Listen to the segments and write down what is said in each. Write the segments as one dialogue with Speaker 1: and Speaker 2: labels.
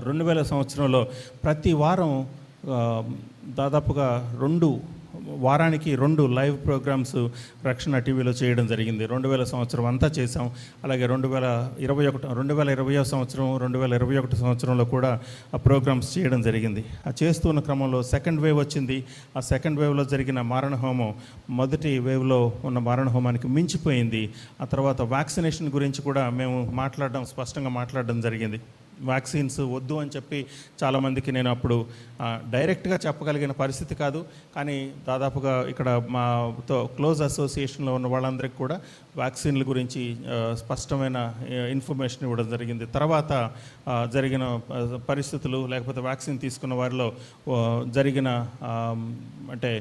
Speaker 1: 2000 సంవత్సరంలో ప్రతి వారం దాదాపుగా వారానికి 2 లైవ్ ప్రోగ్రామ్స్ రక్షణ టీవీలో చేయడం జరిగింది. 2000 సంవత్సరం అంతా చేసాం. అలాగే 2020 సంవత్సరం 2021 సంవత్సరంలో కూడా ఆ ప్రోగ్రామ్స్ చేయడం జరిగింది. ఆ చేస్తున్న క్రమంలో సెకండ్ వేవ్ వచ్చింది. ఆ సెకండ్ వేవ్లో జరిగిన మారణహోమం మొదటి వేవ్లో ఉన్న మారణహోమానికి మించిపోయింది. ఆ తర్వాత వ్యాక్సినేషన్ గురించి కూడా మేము స్పష్టంగా మాట్లాడడం జరిగింది. వ్యాక్సిన్స్ వద్దు అని చెప్పి చాలామందికి నేను అప్పుడు డైరెక్ట్గా చెప్పగలిగిన పరిస్థితి కాదు. కానీ దాదాపుగా ఇక్కడ మాతో క్లోజ్ అసోసియేషన్లో ఉన్న వాళ్ళందరికీ కూడా వ్యాక్సిన్ల గురించి స్పష్టమైన ఇన్ఫర్మేషన్ ఇవ్వడం జరిగింది. తర్వాత జరిగిన పరిస్థితులు లేకపోతే వ్యాక్సిన్ తీసుకున్న వారిలో జరిగిన అంటే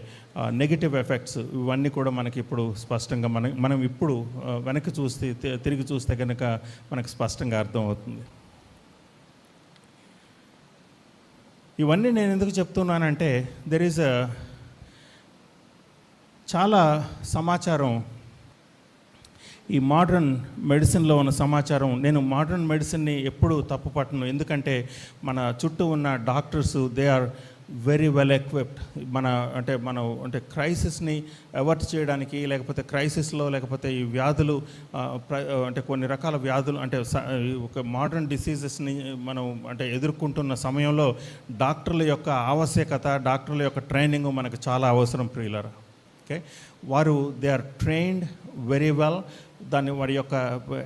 Speaker 1: నెగిటివ్ ఎఫెక్ట్స్ ఇవన్నీ కూడా మనకి ఇప్పుడు స్పష్టంగా మనం ఇప్పుడు తిరిగి చూస్తే కనుక మనకు స్పష్టంగా అర్థమవుతుంది. ఇవన్నీ నేను ఎందుకు చెప్తున్నానంటే చాలా సమాచారం ఈ మోడర్న్ మెడిసిన్లో ఉన్న సమాచారం. నేను మోడర్న్ మెడిసిన్ని ఎప్పుడూ తప్పుపట్టను. ఎందుకంటే మన చుట్టూ ఉన్న doctors they are very well equipped. అంటే క్రైసిస్ని అవర్ట్ చేయడానికి లేకపోతే క్రైసిస్లో లేకపోతే ఈ వ్యాధులు అంటే కొన్ని రకాల వ్యాధులు అంటే ఒక మోడర్న్ డిసీజెస్ని మనం అంటే ఎదుర్కొంటున్న సమయంలో డాక్టర్ల యొక్క ఆవశ్యకత, డాక్టర్ల యొక్క ట్రైనింగ్ మనకు చాలా అవసరం ప్రియులారా. ఓకే, వారు they are trained very well. వారి యొక్క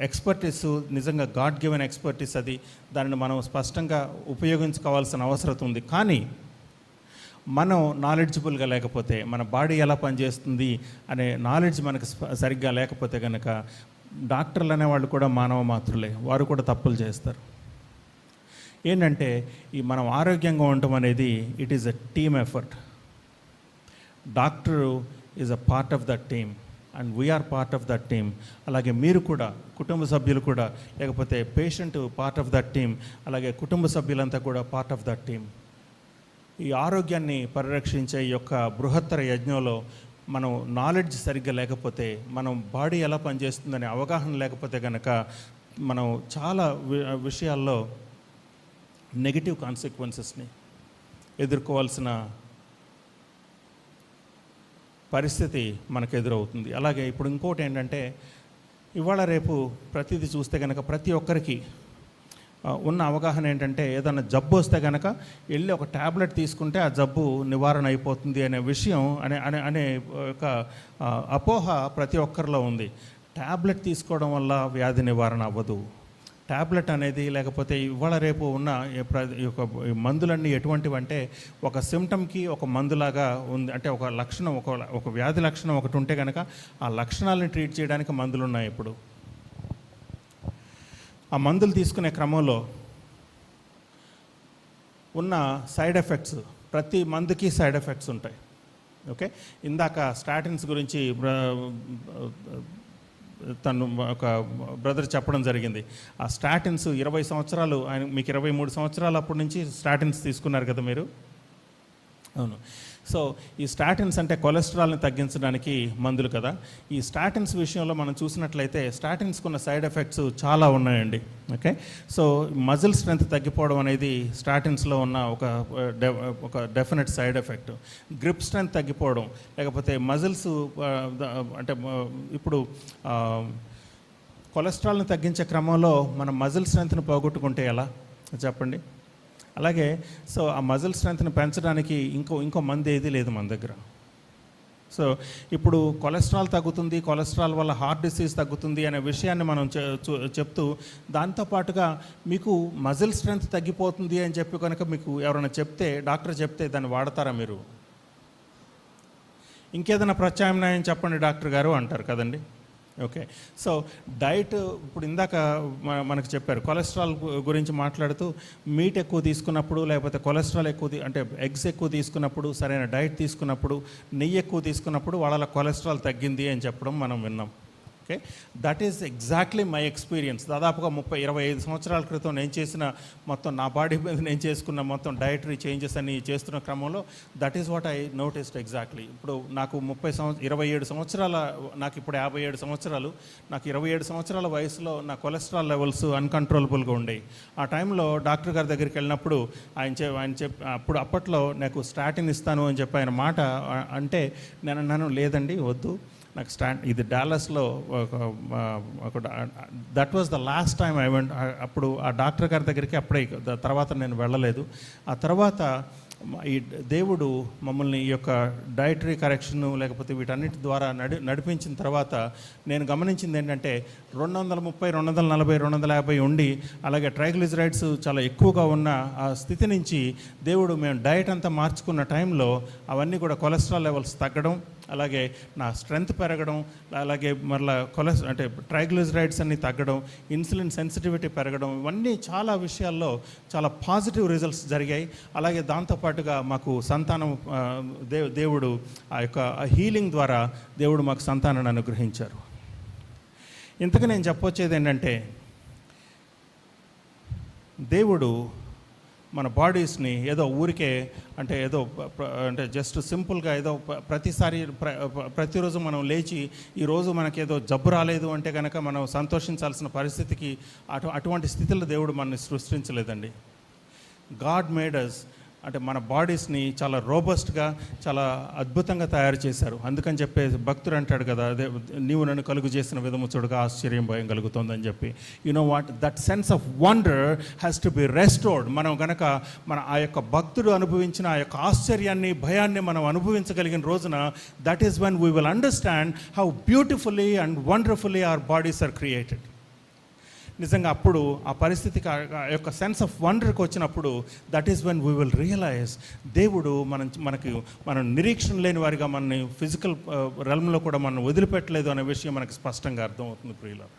Speaker 1: ఎక్స్పర్టీస్ నిజంగా గాడ్ గివెన్ ఎక్స్పర్టీస్. దానిని మనం స్పష్టంగా ఉపయోగించుకోవాల్సిన అవసరం ఉంది. కానీ మనం నాలెడ్జబుల్గా లేకపోతే, మన బాడీ ఎలా పనిచేస్తుంది అనే నాలెడ్జ్ మనకు సరిగ్గా లేకపోతే కనుక డాక్టర్లు అనేవాళ్ళు కూడా మానవ మాత్రులే, వారు కూడా తప్పులు చేస్తారు. ఏంటంటే మనం ఆరోగ్యంగా ఉండటం అనేది it is a team effort. Doctor is a part of that team and we are part of that team. అలాగే మీరు కూడా, కుటుంబ సభ్యులు కూడా, లేకపోతే patient part of that team, అలాగే కుటుంబ సభ్యులంతా కూడా పార్ట్ ఆఫ్ దట్ టీమ్. ఈ ఆరోగ్యాన్ని పరిరక్షించే ఈ యొక్క బృహత్తర యజ్ఞంలో మనం నాలెడ్జ్ సరిగ్గా లేకపోతే, మనం బాడీ ఎలా పనిచేస్తుందనే అవగాహన లేకపోతే కనుక మనం చాలా విషయాల్లో నెగిటివ్ కాన్సిక్వెన్సెస్ని ఎదుర్కోవాల్సిన పరిస్థితి మనకు ఎదురవుతుంది. అలాగే ఇప్పుడు ఇంకోటి ఏంటంటే, ఇవాళ రేపు ప్రతిదీ చూస్తే కనుక ప్రతి ఒక్కరికి ఉన్న అవగాహన ఏంటంటే, ఏదైనా జబ్బు వస్తే కనుక వెళ్ళి ఒక ట్యాబ్లెట్ తీసుకుంటే ఆ జబ్బు నివారణ అయిపోతుంది అనే విషయం అనే ఒక అపోహ ప్రతి ఒక్కరిలో ఉంది. ట్యాబ్లెట్ తీసుకోవడం వల్ల వ్యాధి నివారణ అవ్వదు. ట్యాబ్లెట్ అనేది లేకపోతే ఇవాళ రేపు ఉన్న మందులన్నీ ఎటువంటివి అంటే, ఒక సిమ్టమ్కి ఒక మందులాగా ఉంది. అంటే ఒక లక్షణం, ఒక వ్యాధి లక్షణం ఒకటి ఉంటే కనుక ఆ లక్షణాలను ట్రీట్ చేయడానికి మందులు ఉన్నాయి. ఇప్పుడు ఆ మందులు తీసుకునే క్రమంలో ఉన్న సైడ్ ఎఫెక్ట్స్, ప్రతి మందుకి సైడ్ ఎఫెక్ట్స్ ఉంటాయి. ఓకే, ఇందాక స్టాటిన్స్ గురించి ఒక బ్రదర్ చెప్పడం జరిగింది. ఆ స్టాటిన్స్ 20 సంవత్సరాలు, మీకు 23 సంవత్సరాలు అప్పటి నుంచి స్టాటిన్స్ తీసుకున్నారు కదా మీరు. అవును. సో ఈ స్టాటిన్స్ అంటే కొలెస్ట్రాల్ని తగ్గించడానికి మందులు కదా. ఈ స్టాటిన్స్ విషయంలో మనం చూసినట్లయితే స్టాటిన్స్కి ఉన్న సైడ్ ఎఫెక్ట్స్ చాలా ఉన్నాయండి. ఓకే, సో మజిల్ స్ట్రెంత్ తగ్గిపోవడం అనేది స్టాటిన్స్లో ఉన్న ఒక definite side effect. Grip strength తగ్గిపోవడం, లేకపోతే మజిల్స్ అంటే ఇప్పుడు కొలెస్ట్రాల్ని తగ్గించే క్రమంలో మనం మజిల్ స్ట్రెంత్ని పోగొట్టుకుంటే ఎలా చెప్పండి. అలాగే సో ఆ మజిల్ స్ట్రెంత్ని పెంచడానికి ఇంకో మందు ఏది లేదు మన దగ్గర. సో ఇప్పుడు కొలెస్ట్రాల్ తగ్గుతుంది, కొలెస్ట్రాల్ వల్ల హార్ట్ డిసీజ్ తగ్గుతుంది అనే విషయాన్ని మనం చెప్తూ, దాంతోపాటుగా మీకు మజిల్ స్ట్రెంత్ తగ్గిపోతుంది అని చెప్పి కనుక మీకు ఎవరైనా డాక్టర్ చెప్తే దాన్ని వాడతారా మీరు? ఇంకేదైనా ప్రత్యామ్నాయం చెప్పండి డాక్టర్ గారు అంటారు కదండి. ఓకే, సో డైట్ ఇప్పుడు ఇందాక మనకు చెప్పారు, కొలెస్ట్రాల్ గురించి మాట్లాడుతూ మీట్ ఎక్కువ తీసుకున్నప్పుడు, లేకపోతే కొలెస్ట్రాల్ అంటే ఎగ్స్ ఎక్కువ తీసుకున్నప్పుడు, సరైన డైట్ తీసుకున్నప్పుడు, నెయ్యి ఎక్కువ తీసుకున్నప్పుడు వాళ్ళ కొలెస్ట్రాల్ తగ్గింది అని చెప్పడం మనం విన్నాం. Okay, that is exactly my experience. దాదాపుగా 25 సంవత్సరాల క్రితం నేను చేసిన మొత్తం నా బాడీ మీద నేను చేసుకున్న మొత్తం డైటరీ చేంజెస్ అన్ని చేస్తున్న క్రమంలో that is what I noticed exactly. ఇప్పుడు నాకు 27 సంవత్సరాల, నాకు ఇప్పుడు 57 సంవత్సరాలు. నాకు 27 సంవత్సరాల వయసులో నా కొలెస్ట్రాల్ లెవెల్స్ అన్కంట్రోలబుల్గా ఉండేవి. ఆ టైంలో డాక్టర్ గారి దగ్గరికి వెళ్ళినప్పుడు ఆయన అప్పట్లో నాకు స్టాటిన్ ఇస్తాను అని చెప్పి ఆయన మాట అంటే నేను అన్నాను, లేదండి వద్దు, నాకు ఇది డాలస్లో that was the last time I went. అప్పుడు ఆ డాక్టర్ గారి దగ్గరికి అప్పుడే తర్వాత నేను వెళ్ళలేదు. ఆ తర్వాత ఈ దేవుడు మమ్మల్ని ఈ యొక్క డైటరీ కరెక్షన్ లేకపోతే వీటన్నిటి ద్వారా నడిపించిన తర్వాత నేను గమనించింది ఏంటంటే 230, 240, 250 ఉండి అలాగే ట్రైగ్లిజరైడ్స్ చాలా ఎక్కువగా ఉన్న ఆ స్థితి నుంచి దేవుడు మేము డైట్ అంతా మార్చుకున్న టైంలో అవన్నీ కూడా కొలెస్ట్రాల్ లెవెల్స్ తగ్గడం, అలాగే నా స్ట్రెంగ్త్ పెరగడం, అలాగే మరలా అంటే ట్రైగ్లిజరైడ్స్ అన్నీ తగ్గడం, ఇన్సులిన్ సెన్సిటివిటీ పెరగడం, ఇవన్నీ చాలా విషయాల్లో చాలా పాజిటివ్ రిజల్ట్స్ జరిగాయి. అలాగే దాంతోపాటుగా మాకు సంతానం దేవుడు ఆ యొక్క హీలింగ్ ద్వారా దేవుడు మాకు సంతానాన్ని అనుగ్రహించారు. ఇంతకు నేను చెప్పొచ్చేది ఏంటంటే దేవుడు మన బాడీస్ని ఏదో ఊరికే అంటే జస్ట్ సింపుల్గా ఏదో ప్రతిరోజు మనం లేచి ఈరోజు మనకేదో జబ్బు రాలేదు అంటే కనుక మనం సంతోషించాల్సిన పరిస్థితికి అటువంటి స్థితిలో దేవుడు మనల్ని సృష్టించలేదండి. గాడ్ మేడ్ అస్ అంటే మన బాడీస్ని చాలా రోబస్ట్గా చాలా అద్భుతంగా తయారు చేశారు. అందుకని చెప్పి భక్తుడు అంటాడు కదా, నీవు నన్ను కలుగు చేసిన విధము చూడగా ఆశ్చర్యం భయం కలుగుతుందని చెప్పి. Know what, that sense of wonder has to be restored. మనం కనుక ఆ యొక్క భక్తుడు అనుభవించిన ఆ యొక్క ఆశ్చర్యాన్ని భయాన్ని మనం అనుభవించగలిగిన రోజున that is when we will understand how beautifully and wonderfully our bodies are created. నిజంగా అప్పుడు ఆ పరిస్థితికి ఆ యొక్క సెన్స్ ఆఫ్ వండర్కి వచ్చినప్పుడు that is when we will realise దేవుడు మనం నిరీక్షణ లేని వారిగా మనని ఫిజికల్ రెల్మ్లో కూడా మనం వదిలిపెట్టలేదు అనే విషయం మనకు స్పష్టంగా అర్థమవుతుంది ప్రియులారా.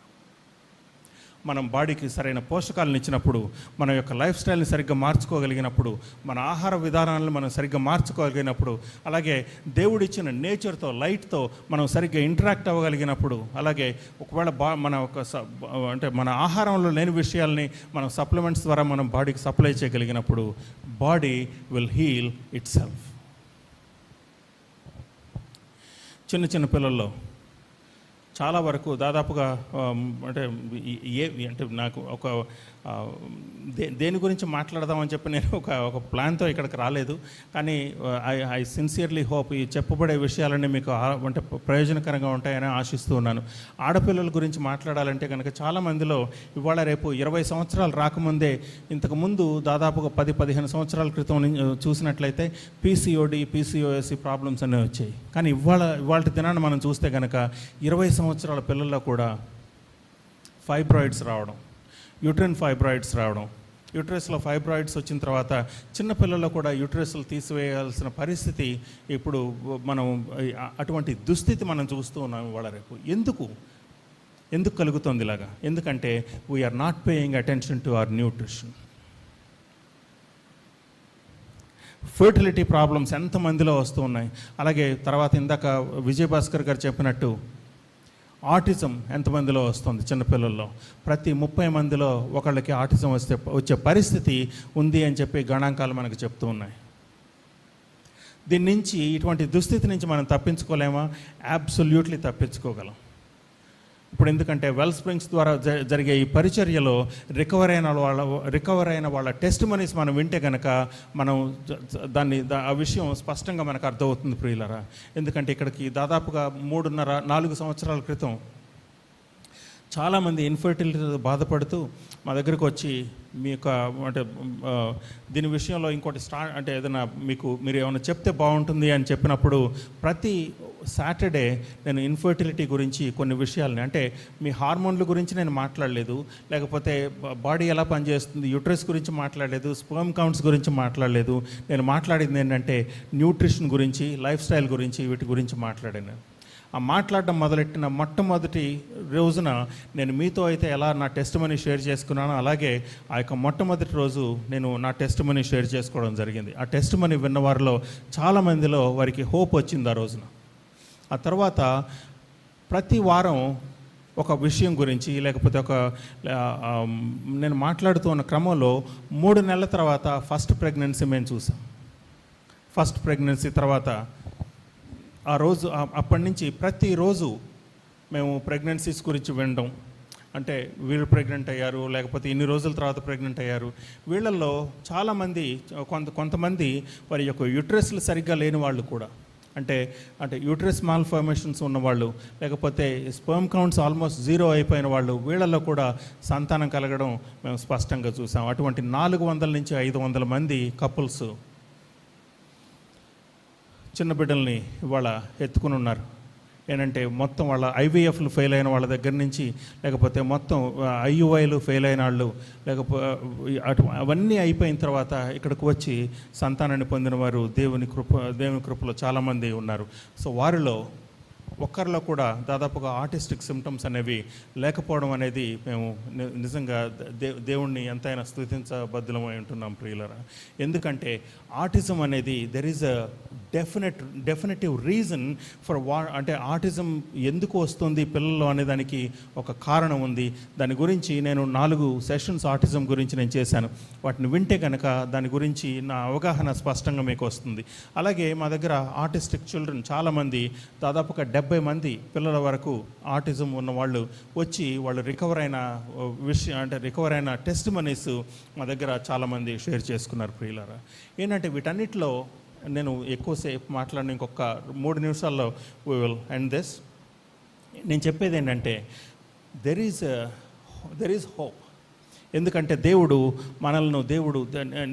Speaker 1: మనం బాడీకి సరైన పోషకాలను ఇచ్చినప్పుడు, మన యొక్క లైఫ్ స్టైల్ని సరిగ్గా మార్చుకోగలిగినప్పుడు, మన ఆహార విధానాలను మనం సరిగ్గా మార్చుకోగలిగినప్పుడు, అలాగే దేవుడిచ్చిన నేచర్తో లైట్తో మనం సరిగ్గా ఇంటరాక్ట్ అవ్వగలిగినప్పుడు, అలాగే ఒకవేళ మన ఆహారంలో లేని విషయాల్ని మనం సప్లిమెంట్స్ ద్వారా మనం బాడీకి సప్లై చేయగలిగినప్పుడు body will heal itself. చిన్న పిల్లల్లో చాలా వరకు దాదాపుగా అంటే నాకు దేని గురించి మాట్లాడదామని చెప్పి నేను ఒక ప్లాన్తో ఇక్కడికి రాలేదు. కానీ ఐ సిన్సియర్లీ హోప్ ఈ చెప్పబడే విషయాలన్నీ మీకు అంటే ప్రయోజనకరంగా ఉంటాయని ఆశిస్తూ ఉన్నాను. ఆడపిల్లల గురించి మాట్లాడాలంటే కనుక చాలామందిలో ఇవాళ రేపు 20 సంవత్సరాలు రాకముందే ఇంతకుముందు దాదాపుగా 10-15 సంవత్సరాల క్రితం చూసినట్లయితే PCOS ప్రాబ్లమ్స్ అనేవి వచ్చాయి. కానీ ఇవాళ దినాన్ని మనం చూస్తే కనుక 20 సంవత్సరాల పిల్లల్లో కూడా ఫైబ్రాయిడ్స్ రావడం, యూట్రిన్ ఫైబ్రాయిడ్స్ రావడం, యూట్రస్లో ఫైబ్రాయిడ్స్ వచ్చిన తర్వాత చిన్నపిల్లల్లో కూడా యూట్రస్లు తీసివేయాల్సిన పరిస్థితి ఇప్పుడు మనం అటువంటి దుస్థితి మనం చూస్తూ ఉన్నాం ఇవాళ రేపు. ఎందుకు కలుగుతుంది ఇలాగా? ఎందుకంటే we are not paying attention to our nutrition. Fertility problems ఎంతమందిలో వస్తూ ఉన్నాయి. అలాగే తర్వాత ఇందాక విజయభాస్కర్ గారు చెప్పినట్టు ఆటిజం ఎంతమందిలో వస్తుంది చిన్నపిల్లల్లో. ప్రతి 30 మందిలో ఒకళ్ళకి ఆటిజం వచ్చే పరిస్థితి ఉంది అని చెప్పి గణాంకాలు మనకు చెప్తూ ఉన్నాయి. దీని నుంచి, ఇటువంటి దుస్థితి నుంచి మనం తప్పించుకోలేమా? అబ్సల్యూట్లీ తప్పించుకోగలం. ఇప్పుడు ఎందుకంటే వెల్ స్ప్రింగ్స్ ద్వారా జరిగే ఈ పరిచర్యలో రికవర్ అయిన వాళ్ళ టెస్ట్ మనీస్ మనం వింటే కనుక మనం ఆ విషయం స్పష్టంగా మనకు అర్థమవుతుంది ప్రియులరా. ఎందుకంటే ఇక్కడికి దాదాపుగా 3.5-4 సంవత్సరాల క్రితం చాలామంది ఇన్ఫర్టిలిటీతో బాధపడుతూ మా దగ్గరకు వచ్చి మీ యొక్క అంటే దీని విషయంలో ఇంకోటి అంటే ఏదైనా మీరు ఏమైనా చెప్తే బాగుంటుంది అని చెప్పినప్పుడు ప్రతి సాటర్డే నేను ఇన్ఫర్టిలిటీ గురించి కొన్ని విషయాలని, అంటే మీ హార్మోన్ల గురించి నేను మాట్లాడలేదు, లేకపోతే బాడీ ఎలా పనిచేస్తుంది యూట్రస్ గురించి మాట్లాడలేదు, స్పర్మ్ కౌంట్స్ గురించి మాట్లాడలేదు. నేను మాట్లాడింది ఏంటంటే న్యూట్రిషన్ గురించి, లైఫ్ స్టైల్ గురించి, వీటి గురించి మాట్లాడాను. ఆ మాట్లాడడం మొదలెట్టిన మొట్టమొదటి రోజున నేను మీతో అయితే ఎలా నా టెస్ట్ మనీ షేర్ చేసుకున్నానో అలాగే ఆ యొక్క మొట్టమొదటి రోజు నేను నా టెస్ట్ మనీ షేర్ చేసుకోవడం జరిగింది. ఆ టెస్ట్ మనీ విన్నవారిలో చాలామందిలో వారికి హోప్ వచ్చింది ఆ రోజున. ఆ తర్వాత ప్రతి వారం ఒక విషయం గురించి లేకపోతే నేను మాట్లాడుతూ ఉన్న క్రమంలో 3 నెలల తర్వాత ఫస్ట్ ప్రెగ్నెన్సీ మేము చూసాం. ఫస్ట్ ప్రెగ్నెన్సీ తర్వాత ఆ రోజు అప్పటి నుంచి ప్రతిరోజు మేము ప్రెగ్నెన్సీస్ గురించి వినడం, అంటే వీళ్ళు ప్రెగ్నెంట్ అయ్యారు, లేకపోతే ఇన్ని రోజుల తర్వాత ప్రెగ్నెంట్ అయ్యారు. వీళ్ళల్లో చాలామంది కొంతమంది వారి యొక్క యూట్రస్లు సరిగ్గా లేని వాళ్ళు కూడా, అంటే యూట్రస్ మాల్ ఫార్మేషన్స్ ఉన్నవాళ్ళు, లేకపోతే స్పెర్మ్ కౌంట్స్ ఆల్మోస్ట్ 0 అయిపోయిన వాళ్ళు, వీళ్ళల్లో కూడా సంతానం కలగడం మేము స్పష్టంగా చూసాం. అటువంటి 400 నుంచి 500 మంది కపుల్స్ చిన్న బిడ్డల్ని ఇవాళ ఎత్తుకుని ఉన్నారు. ఏంటంటే మొత్తం వాళ్ళ ఐవీఎఫ్లు ఫెయిల్ అయిన వాళ్ళ దగ్గర నుంచి, లేకపోతే మొత్తం ఐయుఐలు ఫెయిల్ అయిన వాళ్ళు, లేకపోతే అవన్నీ అయిపోయిన తర్వాత ఇక్కడికి వచ్చి సంతానాన్ని పొందిన వారు దేవుని కృపలో చాలామంది ఉన్నారు. సో వారిలో ఒక్కరిలో కూడా దాదాపుగా ఆర్టిస్టిక్ సిమ్టమ్స్ అనేవి లేకపోవడం అనేది మేము నిజంగా దేవుణ్ణి ఎంతైనా స్తుతించబద్ధులమై ఉంటున్నాం ప్రియులరా. ఎందుకంటే ఆటిజం అనేది there is a definitive reason for అంటే ఆటిజం ఎందుకు వస్తుంది పిల్లల్లో అనే దానికి ఒక కారణం ఉంది. దాని గురించి నేను 4 సెషన్స్ ఆటిజం గురించి నేను చేశాను. వాటిని వింటే కనుక దాని గురించి నా అవగాహన స్పష్టంగా మీకు వస్తుంది. అలాగే మా దగ్గర ఆర్టిస్టిక్ చిల్డ్రన్ చాలామంది, దాదాపుగా 70 మంది పిల్లల వరకు ఆటిజం ఉన్న వాళ్ళు వచ్చి వాళ్ళు రికవర్ అయిన టెస్ట్ మనీస్ మా దగ్గర చాలామంది షేర్ చేసుకున్నారు ప్రియులారా. ఏంటంటే వీటన్నిటిలో నేను ఎక్కువసేపు మాట్లాడిన ఇంకొక 3 నిమిషాల్లో వీ విల్ ఎండ్ దిస్. నేను చెప్పేది ఏంటంటే దెర్ ఈజ్ హోప్. ఎందుకంటే దేవుడు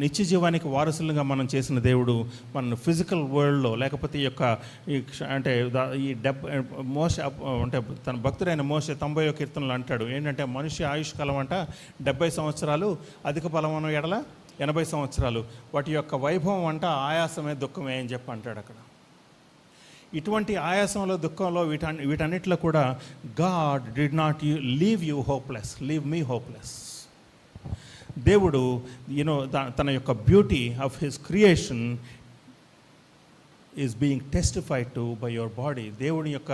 Speaker 1: నిత్య జీవానికి వారసులుగా మనం చేసిన దేవుడు మన ఫిజికల్ వరల్డ్లో, లేకపోతే ఈ మోషే అంటే తన భక్తుడైన మోషే 90వ కీర్తనలు అంటాడు ఏంటంటే మనిషి ఆయుష్కాలం అంట 70 సంవత్సరాలు, అధిక బలమైన ఎడల 80 సంవత్సరాలు, వాటి యొక్క వైభవం అంట ఆయాసమే దుఃఖమే అని చెప్పి అంటాడు అక్కడ. ఇటువంటి ఆయాసంలో దుఃఖంలో వీటన్నిటిలో కూడా God did not leave you hopeless, leave me hopeless. దేవుడు తన యొక్క beauty of his creation is being testified to buy your body. దేవుని యొక్క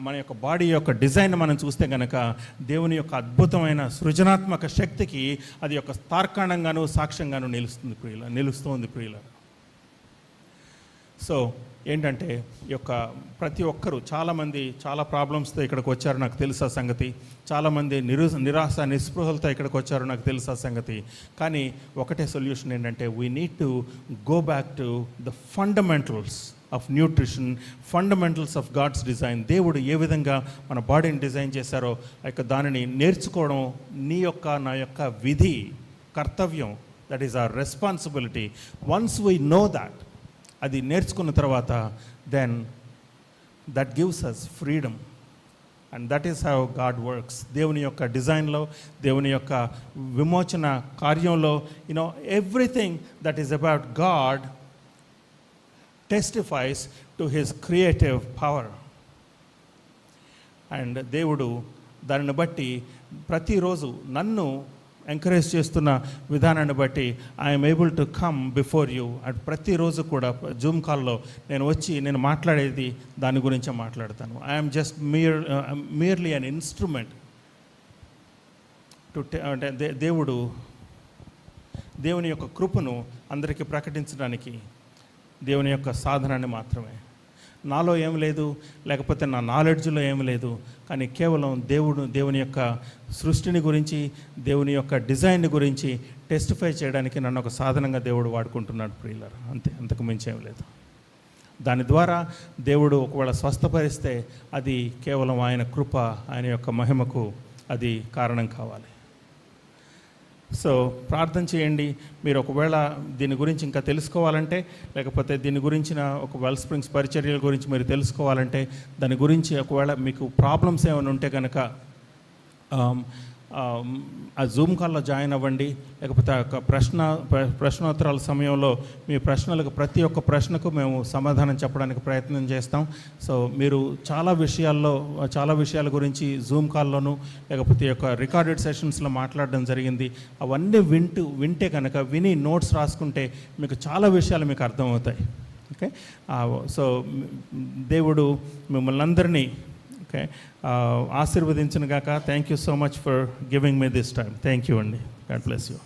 Speaker 1: మన యొక్క బాడీ యొక్క డిజైన్ మనం చూస్తే కనుక దేవుని యొక్క అద్భుతమైన సృజనాత్మక శక్తికి అది యొక్క తార్కాణంగాను సాక్ష్యంగాను నిలుస్తుంది ప్రియుల. సో ఏంటంటే ప్రతి ఒక్కరూ చాలామంది చాలా ప్రాబ్లమ్స్తో ఇక్కడికి వచ్చారు, నాకు తెలుసు ఆ సంగతి. చాలామంది నిరాశ నిస్పృహలతో ఇక్కడికి వచ్చారు, నాకు తెలుసు ఆ సంగతి. కానీ ఒకటే సొల్యూషన్ ఏంటంటే we need to go back to the fundamentals of nutrition, fundamentals of God's design. దేవుడు ఏ విధంగా మన బాడీని డిజైన్ చేశారో దానిని నేర్చుకోవడం నా యొక్క విధి, కర్తవ్యం. That is our responsibility. Once we know that, అది నేర్చుకున్న తర్వాత then that gives us freedom. And that is how God works. దేవుని యొక్క డిజైన్లో, దేవుని యొక్క విమోచన కార్యంలో everything that is about God testifies to his creative power. అండ్ దేవుడు దానిని బట్టి ప్రతిరోజు నన్ను ఎంకరేజ్ చేస్తున్న విధానాన్ని బట్టి I'm able to come before you. అండ్ ప్రతిరోజు కూడా జూమ్ కాల్లో నేను మాట్లాడేది దాని గురించే మాట్లాడతాను. I'm just merely an instrument to అంటే దేవుని యొక్క కృపను అందరికీ ప్రకటించడానికి దేవుని యొక్క సాధనాన్ని మాత్రమే. నాలో ఏం లేదు, లేకపోతే నా నాలెడ్జ్లో ఏం లేదు, కానీ కేవలం దేవుని యొక్క సృష్టిని గురించి, దేవుని యొక్క డిజైన్ గురించి టెస్టిఫై చేయడానికి నన్ను ఒక సాధనంగా దేవుడు వాడుకుంటున్నాడు ప్రియులారా. అంతకు మించి ఏం లేదు. దాని ద్వారా దేవుడు ఒకవేళ స్వస్థపరిస్తే అది కేవలం ఆయన కృప, ఆయన యొక్క మహిమకు అది కారణం కావాలి. సో ప్రార్థన చేయండి. మీరు ఒకవేళ దీని గురించి ఇంకా తెలుసుకోవాలంటే, లేకపోతే దీని గురించిన ఒక వెల్ స్ప్రింగ్స్ పరిచర్యల గురించి మీరు తెలుసుకోవాలంటే, దాని గురించి ఒకవేళ మీకు ప్రాబ్లమ్స్ ఏమైనా ఉంటే కనుక ఆ జూమ్ కాల్లో జాయిన్ అవ్వండి. లేకపోతే ఒక ప్రశ్నోత్తరాల సమయంలో మీ ప్రశ్నలకు ప్రతి ఒక్క ప్రశ్నకు మేము సమాధానం చెప్పడానికి ప్రయత్నం చేస్తాం. సో మీరు చాలా విషయాల గురించి జూమ్ కాల్లోనూ లేకపోతే యొక్క రికార్డెడ్ సెషన్స్లో మాట్లాడడం జరిగింది. అవన్నీ వింటే కనుక విని నోట్స్ రాసుకుంటే మీకు చాలా విషయాలు మీకు అర్థమవుతాయి. ఓకే, సో దేవుడు మిమ్మల్ని అందరినీ ఓకే, ఆశీర్వదించిన గాక. Thank you so much for giving me this time. Thank you అండి. God bless you.